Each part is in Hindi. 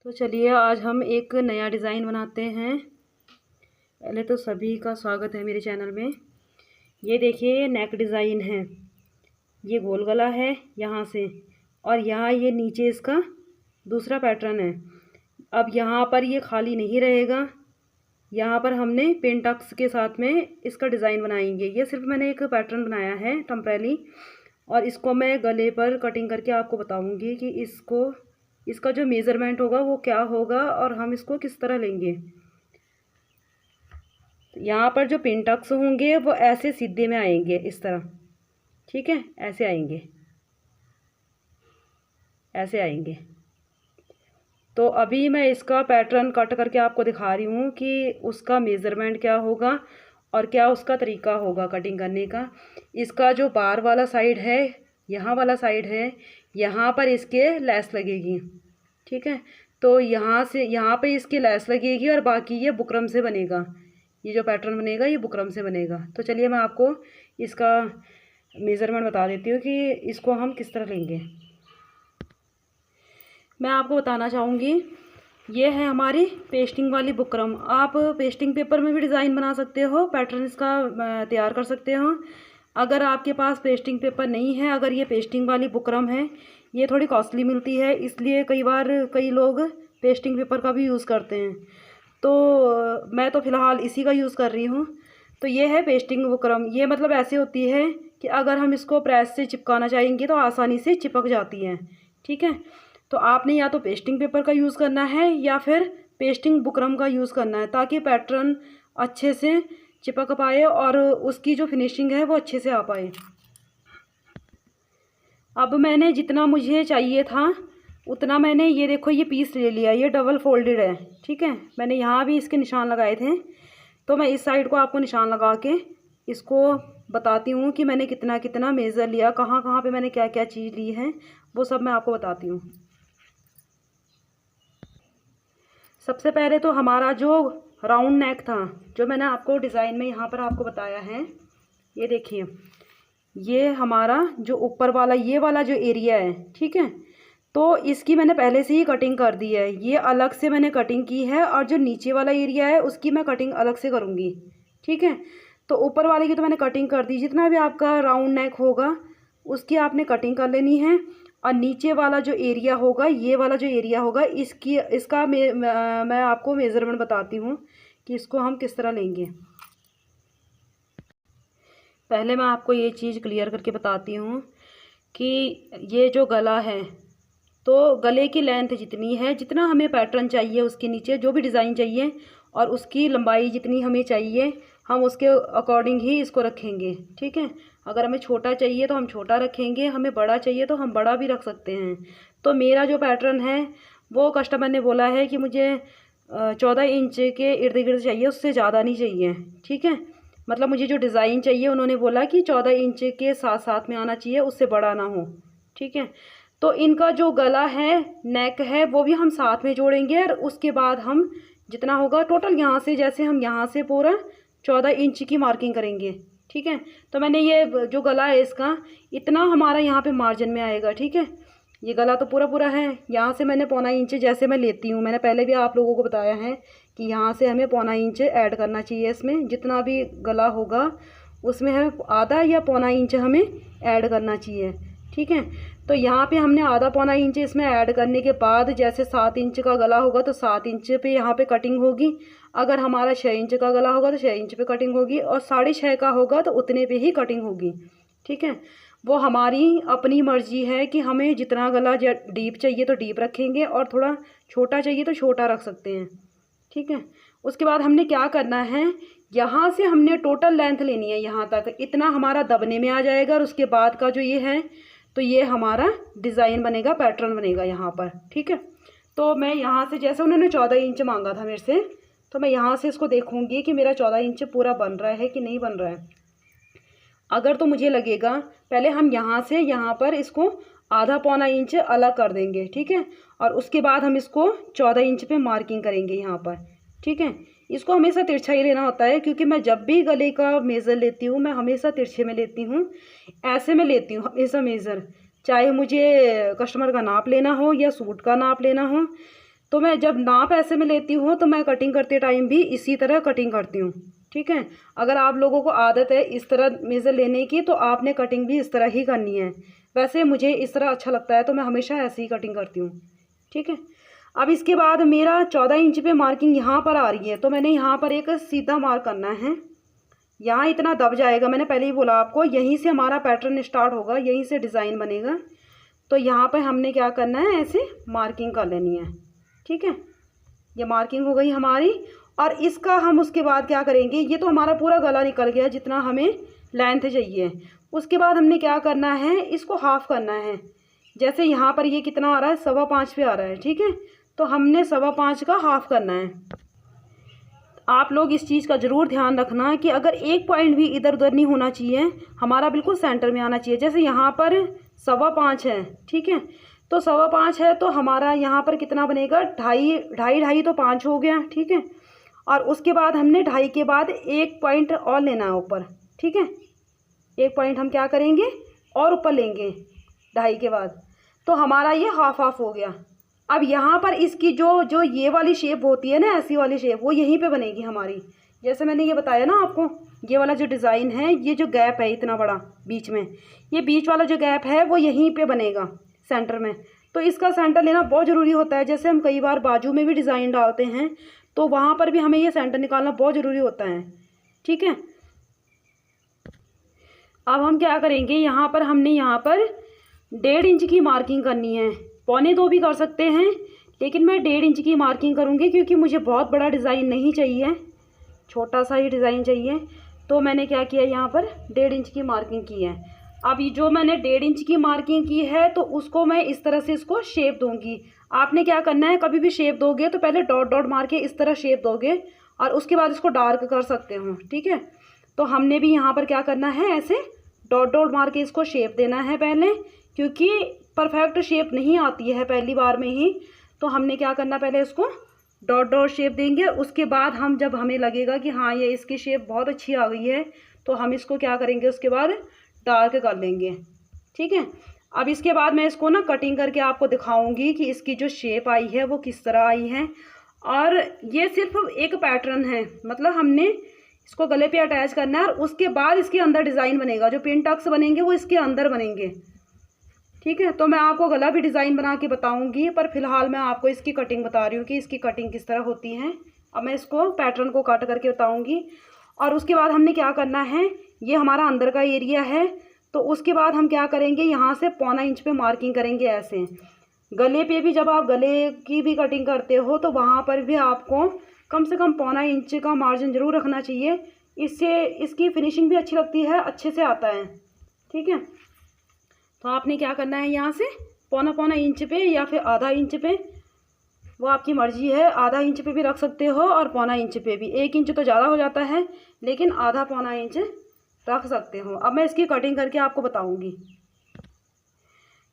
तो चलिए आज हम एक नया डिज़ाइन बनाते हैं। पहले तो सभी का स्वागत है मेरे चैनल में। ये देखिए नेक डिज़ाइन है, ये गोल गला है यहाँ से, और यहाँ ये नीचे इसका दूसरा पैटर्न है। अब यहाँ पर ये खाली नहीं रहेगा, यहाँ पर हमने पिन टक्स के साथ में इसका डिज़ाइन बनाएंगे। ये सिर्फ मैंने एक पैटर्न बनाया है टेम्परेरी, और इसको मैं गले पर कटिंग करके आपको बताऊंगी कि इसका जो मेज़रमेंट होगा वो क्या होगा और हम इसको किस तरह लेंगे। यहाँ पर जो पिन टक्स होंगे वो ऐसे सीधे में आएंगे इस तरह, ठीक है, ऐसे आएंगे, ऐसे आएंगे। तो अभी मैं इसका पैटर्न कट करके आपको दिखा रही हूँ कि उसका मेज़रमेंट क्या होगा और क्या उसका तरीका होगा कटिंग करने का। इसका जो बार वाला साइड है, यहाँ वाला साइड है, यहाँ पर इसके लेस लगेगी, ठीक है। तो यहाँ से यहाँ पे इसकी लेस लगेगी और बाकी ये बुकरम से बनेगा। ये जो पैटर्न बनेगा ये बुकरम से बनेगा। तो चलिए मैं आपको इसका मेज़रमेंट बता देती हूँ कि इसको हम किस तरह लेंगे। मैं आपको बताना चाहूँगी, ये है हमारी पेस्टिंग वाली बुकरम। आप पेस्टिंग पेपर में भी डिज़ाइन बना सकते हो, पैटर्न इसका तैयार कर सकते हो। अगर आपके पास पेस्टिंग पेपर नहीं है, अगर ये पेस्टिंग वाली बुकरम है, ये थोड़ी कॉस्टली मिलती है, इसलिए कई बार कई लोग पेस्टिंग पेपर का भी यूज़ करते हैं। तो मैं तो फ़िलहाल इसी का यूज़ कर रही हूँ। तो ये है पेस्टिंग बुकरम। ये मतलब ऐसे होती है कि अगर हम इसको प्रेस से चिपकाना चाहेंगे तो आसानी से चिपक जाती है, ठीक है। तो आपने या तो पेस्टिंग पेपर का यूज़ करना है या फिर पेस्टिंग बुकरम का यूज़ करना है, ताकि पैटर्न अच्छे से चिपक पाए और उसकी जो फिनिशिंग है वो अच्छे से आ पाए। अब मैंने जितना मुझे चाहिए था उतना मैंने, ये देखो ये पीस ले लिया, ये डबल फोल्डेड है, ठीक है। मैंने यहाँ भी इसके निशान लगाए थे, तो मैं इस साइड को आपको निशान लगा के इसको बताती हूँ कि मैंने कितना कितना मेज़र लिया, कहाँ कहाँ पे मैंने क्या क्या चीज़ ली है, वो सब मैं आपको बताती हूँ। सबसे पहले तो हमारा जो राउंड नेक था, जो मैंने आपको डिज़ाइन में यहाँ पर आपको बताया है, ये देखिए, ये हमारा जो ऊपर वाला ये वाला जो एरिया है, ठीक है, तो इसकी मैंने पहले से ही कटिंग कर दी है। ये अलग से मैंने कटिंग की है, और जो नीचे वाला एरिया है उसकी मैं कटिंग अलग से करूँगी, ठीक है। तो ऊपर वाले की तो मैंने कटिंग कर दी, जितना भी आपका राउंड नेक होगा उसकी आपने कटिंग कर लेनी है। और नीचे वाला जो एरिया होगा, ये वाला जो एरिया होगा, इसका मैं आपको मेज़रमेंट बताती हूँ कि इसको हम किस तरह लेंगे। पहले मैं आपको ये चीज़ क्लियर करके बताती हूँ कि ये जो गला है, तो गले की लेंथ जितनी है, जितना हमें पैटर्न चाहिए उसके नीचे जो भी डिज़ाइन चाहिए और उसकी लंबाई जितनी हमें चाहिए, हम उसके अकॉर्डिंग ही इसको रखेंगे, ठीक है। अगर हमें छोटा चाहिए तो हम छोटा रखेंगे, हमें बड़ा चाहिए तो हम बड़ा भी रख सकते हैं। तो मेरा जो पैटर्न है वो कस्टमर ने बोला है कि मुझे 14 इंच के इर्द गिर्द चाहिए, उससे ज़्यादा नहीं चाहिए, ठीक है। मतलब मुझे जो डिज़ाइन चाहिए उन्होंने बोला कि 14 इंच के साथ साथ में आना चाहिए, उससे बड़ा ना हो, ठीक है। तो इनका जो गला है, नेक है, वो भी हम साथ में जोड़ेंगे, और उसके बाद हम जितना होगा टोटल यहाँ से, जैसे हम यहाँ से पूरा 14 इंच की मार्किंग करेंगे, ठीक है। तो मैंने ये जो गला है इसका इतना हमारा यहाँ पे मार्जिन में आएगा, ठीक है। ये गला तो पूरा पूरा है, यहाँ से मैंने 1.25 इंच जैसे मैं लेती हूँ, मैंने पहले भी आप लोगों को बताया है कि यहाँ से हमें 1.25 इंच ऐड करना चाहिए इसमें। जितना भी गला होगा उसमें हमें आधा या 1.25 इंच हमें ऐड करना चाहिए, ठीक है। तो यहाँ पे हमने आधा 1.25 इंच इसमें ऐड करने के बाद, जैसे 7 इंच का गला होगा तो 7 इंच पे यहाँ पे कटिंग होगी। अगर हमारा 6 इंच का गला होगा तो 6 इंच पे कटिंग होगी, और 6.5 का होगा तो उतने पे ही कटिंग होगी, ठीक है। वो हमारी अपनी मर्जी है कि हमें जितना गला डीप चाहिए तो डीप रखेंगे, और थोड़ा छोटा चाहिए तो छोटा रख सकते हैं, ठीक है। उसके बाद हमने क्या करना है, यहाँ से हमने टोटल लेंथ लेनी है, यहाँ तक इतना हमारा दबने में आ जाएगा, और उसके बाद का जो ये है, तो ये हमारा डिज़ाइन बनेगा, पैटर्न बनेगा यहाँ पर, ठीक है। तो मैं यहाँ से, जैसे उन्होंने 14 इंच मांगा था मेरे से, तो मैं यहाँ से इसको देखूँगी कि मेरा 14 इंच पूरा बन रहा है कि नहीं बन रहा है। अगर तो मुझे लगेगा, पहले हम यहाँ से यहाँ पर इसको आधा 1.25 इंच अलग कर देंगे, ठीक है, और उसके बाद हम इसको 14 इंच पे मार्किंग करेंगे यहाँ पर, ठीक है। इसको हमेशा तिरछा ही लेना होता है, क्योंकि मैं जब भी गले का मेज़र लेती हूँ मैं हमेशा तिरछे में लेती हूँ, ऐसे में लेती हूँ हमेशा मेज़र, चाहे मुझे कस्टमर का नाप लेना हो या सूट का नाप लेना हो। तो मैं जब नाप ऐसे में लेती हूँ तो मैं कटिंग करते टाइम भी इसी तरह कटिंग करती हूँ, ठीक है। अगर आप लोगों को आदत है इस तरह मेज़र लेने की तो आपने कटिंग भी इस तरह ही करनी है। वैसे मुझे इस तरह अच्छा लगता है तो मैं हमेशा ऐसे ही कटिंग करती हूँ, ठीक है। अब इसके बाद मेरा 14 इंच पे मार्किंग यहाँ पर आ रही है, तो मैंने यहाँ पर एक सीधा मार्क करना है। यहाँ इतना दब जाएगा, मैंने पहले ही बोला आपको, यहीं से हमारा पैटर्न स्टार्ट होगा, यहीं से डिज़ाइन बनेगा। तो यहाँ पर हमने क्या करना है, ऐसे मार्किंग कर लेनी है, ठीक है। ये मार्किंग हो गई हमारी। और इसका हम उसके बाद क्या करेंगे, ये तो हमारा पूरा गला निकल गया जितना हमें लेंथ चाहिए। उसके बाद हमने क्या करना है, इसको हाफ़ करना है। जैसे यहाँ पर ये कितना आ रहा है, 5.25 पे आ रहा है, ठीक है। तो हमने 5.25 का हाफ़ करना है। आप लोग इस चीज़ का ज़रूर ध्यान रखना कि अगर एक पॉइंट भी इधर उधर नहीं होना चाहिए, हमारा बिल्कुल सेंटर में आना चाहिए। जैसे यहाँ पर 5.25 है, ठीक है। तो 5.25 है तो हमारा यहाँ पर कितना बनेगा, ढाई तो 5 हो गया, ठीक है। और उसके बाद हमने ढाई के बाद एक पॉइंट और लेना है ऊपर, ठीक है। एक पॉइंट हम क्या करेंगे और ऊपर लेंगे ढाई के बाद, तो हमारा ये हाफ हो गया। अब यहाँ पर इसकी जो ये वाली शेप होती है ना, ऐसी वाली शेप, वो यहीं पे बनेगी हमारी। जैसे मैंने ये बताया ना आपको, ये वाला जो डिज़ाइन है, ये जो गैप है इतना बड़ा बीच में, ये बीच वाला जो गैप है वो यहीं पे बनेगा सेंटर में। तो इसका सेंटर लेना बहुत ज़रूरी होता है। जैसे हम कई बार बाजू में भी डिज़ाइन डालते हैं तो वहाँ पर भी हमें ये सेंटर निकालना बहुत ज़रूरी होता है, ठीक है। अब हम क्या करेंगे, यहाँ पर हमने यहाँ पर 1.5 इंच की मार्किंग करनी है। 1.25 भी कर सकते हैं, लेकिन मैं 1.5 इंच की मार्किंग करूँगी क्योंकि मुझे बहुत बड़ा डिज़ाइन नहीं चाहिए, छोटा सा ही डिज़ाइन चाहिए। तो मैंने क्या किया, यहाँ पर 1.5 इंच की मार्किंग की है। अब ये जो मैंने 1.5 इंच की मार्किंग की है तो उसको मैं इस तरह से इसको शेप दूंगी। आपने क्या करना है, कभी भी शेप दोगे तो पहले डॉट डॉट मार के इस तरह शेप दोगे और उसके बाद इसको डार्क कर सकते हो, ठीक है। तो हमने भी यहाँ पर क्या करना है, ऐसे डॉट डॉट मार के इसको शेप देना है पहले, क्योंकि परफेक्ट शेप नहीं आती है पहली बार में ही। तो हमने क्या करना, पहले इसको डॉट डॉट शेप देंगे। उसके बाद हम जब हमें लगेगा कि हाँ ये इसकी शेप बहुत अच्छी आ गई है तो हम इसको क्या करेंगे, उसके बाद डार्क कर लेंगे, ठीक है। अब इसके बाद मैं इसको ना कटिंग करके आपको दिखाऊंगी कि इसकी जो शेप आई है वो किस तरह आई है। और ये सिर्फ एक पैटर्न है, मतलब हमने इसको गले पे अटैच करना है और उसके बाद इसके अंदर डिज़ाइन बनेगा। जो पिन टक्स बनेंगे वो इसके अंदर बनेंगे, ठीक है। तो मैं आपको गला भी डिज़ाइन बना के बताऊंगी, पर फिलहाल मैं आपको इसकी कटिंग बता रही हूँ कि इसकी कटिंग किस तरह होती है। अब मैं इसको पैटर्न को कट करके बताऊंगी। और उसके बाद हमने क्या करना है, ये हमारा अंदर का एरिया है, तो उसके बाद हम क्या करेंगे, यहाँ से 1.25 इंच पे मार्किंग करेंगे ऐसे। गले पे भी जब आप गले की भी कटिंग करते हो तो वहाँ पर भी आपको कम से कम 1.25 इंच का मार्जिन ज़रूर रखना चाहिए। इससे इसकी फिनिशिंग भी अच्छी लगती है, अच्छे से आता है, ठीक है। तो आपने क्या करना है, यहाँ से 1.25 इंच पे या फिर आधा इंच पे, वो आपकी मर्ज़ी है। आधा इंच पे भी रख सकते हो और 1.25 इंच पे भी। 1 इंच तो ज़्यादा हो जाता है, लेकिन आधा 1.25 इंच रख सकते हो। अब मैं इसकी कटिंग करके आपको बताऊंगी।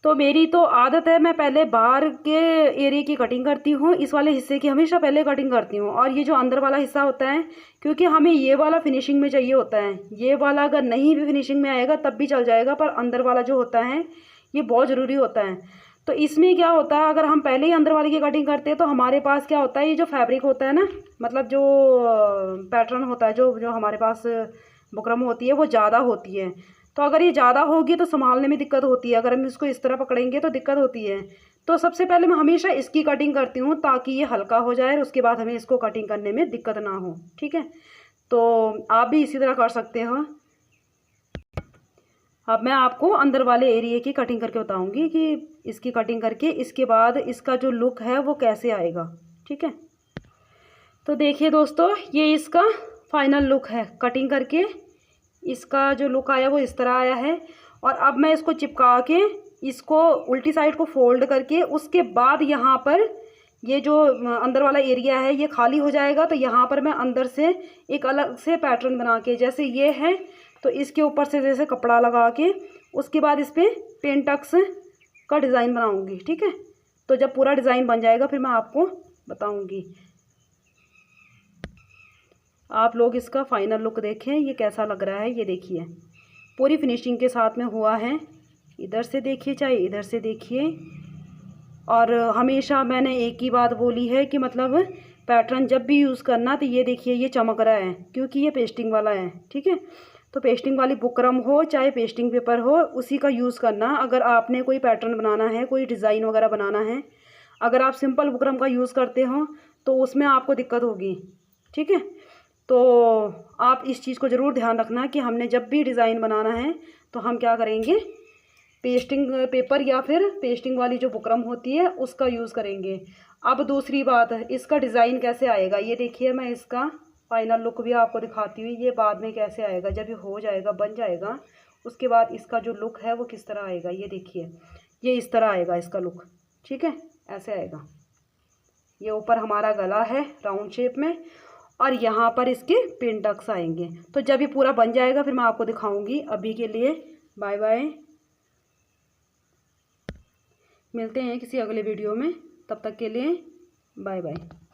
तो मेरी तो आदत है, मैं पहले बाहर के एरिया की कटिंग करती हूँ, इस वाले हिस्से की हमेशा पहले कटिंग करती हूँ। और ये जो अंदर वाला हिस्सा होता है, क्योंकि हमें ये वाला फिनिशिंग में चाहिए होता है, ये वाला अगर नहीं भी फिनिशिंग में आएगा तब भी चल जाएगा, पर अंदर वाला जो होता है ये बहुत ज़रूरी होता है। तो इसमें क्या होता है, अगर हम पहले ही अंदर वाले की कटिंग करते हैं तो हमारे पास क्या होता है, ये जो फैब्रिक होता है ना, मतलब जो पैटर्न होता है, जो हमारे पास बुकरम होती है वो ज़्यादा होती है। तो अगर ये ज़्यादा होगी तो संभालने में दिक्कत होती है, अगर हम इसको इस तरह पकड़ेंगे तो दिक्कत होती है। तो सबसे पहले मैं हमेशा इसकी कटिंग करती हूँ ताकि ये हल्का हो जाए और उसके बाद हमें इसको कटिंग करने में दिक्कत ना हो, ठीक है। तो आप भी इसी तरह कर सकते हो। अब मैं आपको अंदर वाले एरिया की कटिंग करके बताऊंगी कि इसकी कटिंग करके इसके बाद इसका जो लुक है वो कैसे आएगा, ठीक है। तो देखिए दोस्तों, ये इसका फाइनल लुक है। कटिंग करके इसका जो लुक आया वो इस तरह आया है। और अब मैं इसको चिपका के इसको उल्टी साइड को फोल्ड करके उसके बाद यहाँ पर ये जो अंदर वाला एरिया है ये खाली हो जाएगा। तो यहाँ पर मैं अंदर से एक अलग से पैटर्न बना के, जैसे ये है तो इसके ऊपर से जैसे कपड़ा लगा के उसके बाद इस पर पेन टक्स का डिज़ाइन बनाऊंगी, ठीक है। तो जब पूरा डिज़ाइन बन जाएगा फिर मैं आपको बताऊंगी। आप लोग इसका फाइनल लुक देखें, ये कैसा लग रहा है। ये देखिए पूरी फिनिशिंग के साथ में हुआ है। इधर से देखिए चाहे इधर से देखिए, और हमेशा मैंने एक ही बात बोली है कि मतलब पैटर्न जब भी यूज़ करना तो ये देखिए ये चमक रहा है क्योंकि ये पेस्टिंग वाला है, ठीक है। तो पेस्टिंग वाली बुकरम हो चाहे पेस्टिंग पेपर हो, उसी का यूज़ करना। अगर आपने कोई पैटर्न बनाना है, कोई डिज़ाइन वगैरह बनाना है, अगर आप सिंपल बुकरम का यूज़ करते हो तो उसमें आपको दिक्कत होगी, ठीक है। तो आप इस चीज़ को ज़रूर ध्यान रखना कि हमने जब भी डिज़ाइन बनाना है तो हम क्या करेंगे, पेस्टिंग पेपर या फिर पेस्टिंग वाली जो बुकरम होती है उसका यूज़ करेंगे। अब दूसरी बात है, इसका डिज़ाइन कैसे आएगा, ये देखिए मैं इसका फाइनल लुक भी आपको दिखाती हूँ। ये बाद में कैसे आएगा, जब ये हो जाएगा, बन जाएगा, उसके बाद इसका जो लुक है वो किस तरह आएगा। ये देखिए ये इस तरह आएगा इसका लुक, ठीक है, ऐसे आएगा। ये ऊपर हमारा गला है राउंड शेप में और यहाँ पर इसके पिन टक्स आएंगे। तो जब ये पूरा बन जाएगा फिर मैं आपको दिखाऊंगी। अभी के लिए बाय बाय, मिलते हैं किसी अगले वीडियो में, तब तक के लिए बाय बाय।